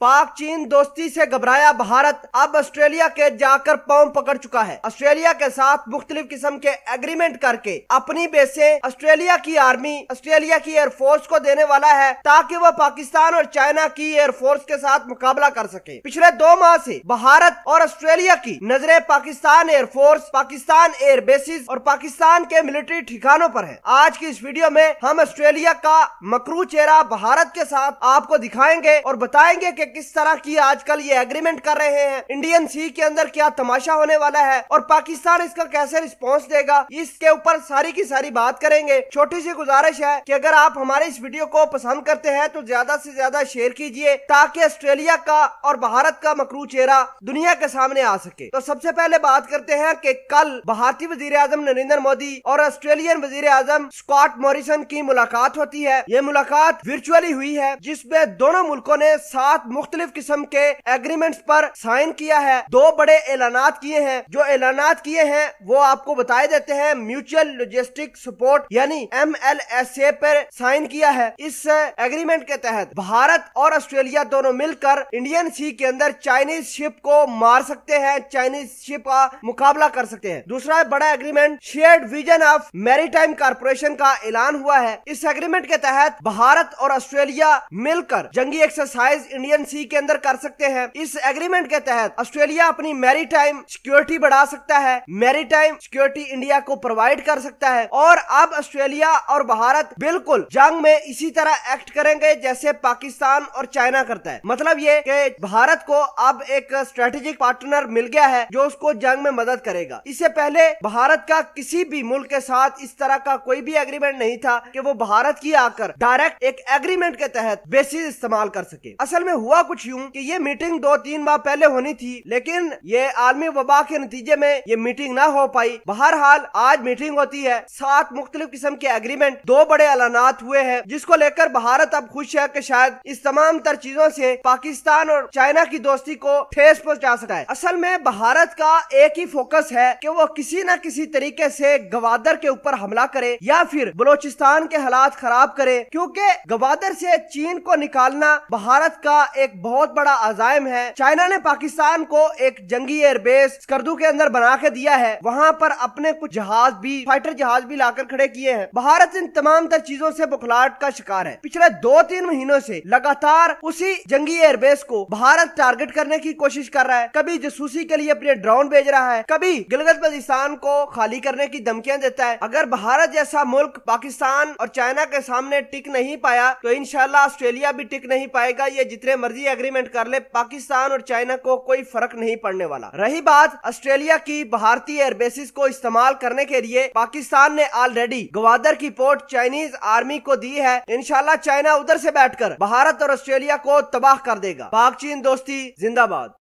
पाक चीन दोस्ती से घबराया भारत अब ऑस्ट्रेलिया के जाकर पांव पकड़ चुका है। ऑस्ट्रेलिया के साथ मुख्तलिफ किस्म के एग्रीमेंट करके अपनी बेसें ऑस्ट्रेलिया की आर्मी, ऑस्ट्रेलिया की एयरफोर्स को देने वाला है ताकि वह पाकिस्तान और चाइना की एयरफोर्स के साथ मुकाबला कर सके। पिछले 2 माह से भारत और ऑस्ट्रेलिया की नजरें Pakistan air force, Pakistan air bases और पाकिस्तान के मिलिट्री ठिकानों पर है। आज की इस वीडियो में हम ऑस्ट्रेलिया का मकरू चेहरा भारत के साथ आपको दिखाएंगे और बताएंगे कि किस तरह की आजकल ये एग्रीमेंट कर रहे हैं, इंडियन सी के अंदर क्या तमाशा होने वाला है और पाकिस्तान इसका कैसे रिस्पॉन्स देगा, इसके ऊपर सारी की सारी बात करेंगे। छोटी सी गुजारिश है कि अगर आप हमारे इस वीडियो को पसंद करते हैं तो ज्यादा से ज्यादा शेयर कीजिए ताकि ऑस्ट्रेलिया का और भारत का मकरू चेहरा दुनिया के सामने आ सके। तो सबसे पहले बात करते हैं कि कल भारतीय वजीर आजम नरेंद्र मोदी और ऑस्ट्रेलियन वजीर आजम स्कॉट मॉरिसन की मुलाकात होती है। ये मुलाकात वर्चुअली हुई है जिसमें दोनों मुल्कों ने 7 मुख्तलिफ किस्म के एग्रीमेंट्स पर साइन किया है। 2 बड़े ऐलानात किए हैं। जो ऐलानात किए हैं वो आपको बताए देते हैं। म्यूचुअल लॉजिस्टिक सपोर्ट यानी MLSA पर साइन किया है। इस एग्रीमेंट के तहत भारत और ऑस्ट्रेलिया दोनों मिलकर इंडियन सी के अंदर चाइनीज शिप को मार सकते हैं, चाइनीज शिप का मुकाबला कर सकते हैं। दूसरा बड़ा agreement shared vision of maritime corporation का ऐलान हुआ है। इस एग्रीमेंट के तहत भारत और ऑस्ट्रेलिया मिलकर जंगी एक्सरसाइज इंडियन सी के अंदर कर सकते हैं। इस एग्रीमेंट के तहत ऑस्ट्रेलिया अपनी मैरीटाइम सिक्योरिटी बढ़ा सकता है, मैरीटाइम सिक्योरिटी इंडिया को प्रोवाइड कर सकता है और अब ऑस्ट्रेलिया और भारत बिल्कुल जंग में इसी तरह एक्ट करेंगे जैसे पाकिस्तान और चाइना करता है। मतलब ये कि भारत को अब एक स्ट्रेटेजिक पार्टनर मिल गया है जो उसको जंग में मदद करेगा। इससे पहले भारत का किसी भी मुल्क के साथ इस तरह का कोई भी एग्रीमेंट नहीं था कि वो भारत की आकर डायरेक्ट एक एग्रीमेंट के तहत बेसिस इस्तेमाल कर सके। असल में हुआ कुछ यूं कि ये मीटिंग 2-3 माह पहले होनी थी लेकिन ये आलमी वबा के नतीजे में ये मीटिंग ना हो पाई। बहरहाल आज मीटिंग होती है। 7 मुख्तलिफ किस्म के एग्रीमेंट, 2 बड़े ऐलानात हुए हैं जिसको लेकर भारत अब खुश है कि शायद इस तमाम तर चीजों से पाकिस्तान और चाइना की दोस्ती को ठेस पहुंचा सकता है। असल में भारत का एक ही फोकस है कि वो किसी न किसी तरीके से गवादर के ऊपर हमला करे या फिर बलोचिस्तान के हालात खराब करे, क्योंकि गवादर से चीन को निकालना भारत का एक बहुत बड़ा अजायम है। चाइना ने पाकिस्तान को एक जंगी एयरबेस स्कर्दू के अंदर बना के दिया है, वहां पर अपने कुछ जहाज भी, फाइटर जहाज भी लाकर खड़े किए हैं। भारत इन तमाम तर चीजों से बुखलाहट का शिकार है। पिछले 2-3 महीनों से लगातार उसी जंगी एयरबेस को भारत टारगेट करने की कोशिश कर रहा है। कभी जासूसी के लिए अपने ड्रोन भेज रहा है, कभी गिलगित बल्तिस्तान को खाली करने की धमकियां देता है। अगर भारत जैसा मुल्क पाकिस्तान और चाइना के सामने टिक नहीं पाया तो इंशाल्लाह ऑस्ट्रेलिया भी टिक नहीं पाएगा। ये जितने मर्जी एग्रीमेंट कर ले, पाकिस्तान और चाइना को कोई फर्क नहीं पड़ने वाला। रही बात ऑस्ट्रेलिया की, भारतीय एयरबेसिस को इस्तेमाल करने के लिए पाकिस्तान ने ऑलरेडी गवादर की पोर्ट चाइनीज आर्मी को दी है। इंशाल्लाह चाइना उधर से बैठकर भारत और ऑस्ट्रेलिया को तबाह कर देगा। पाक चीन दोस्ती जिंदाबाद।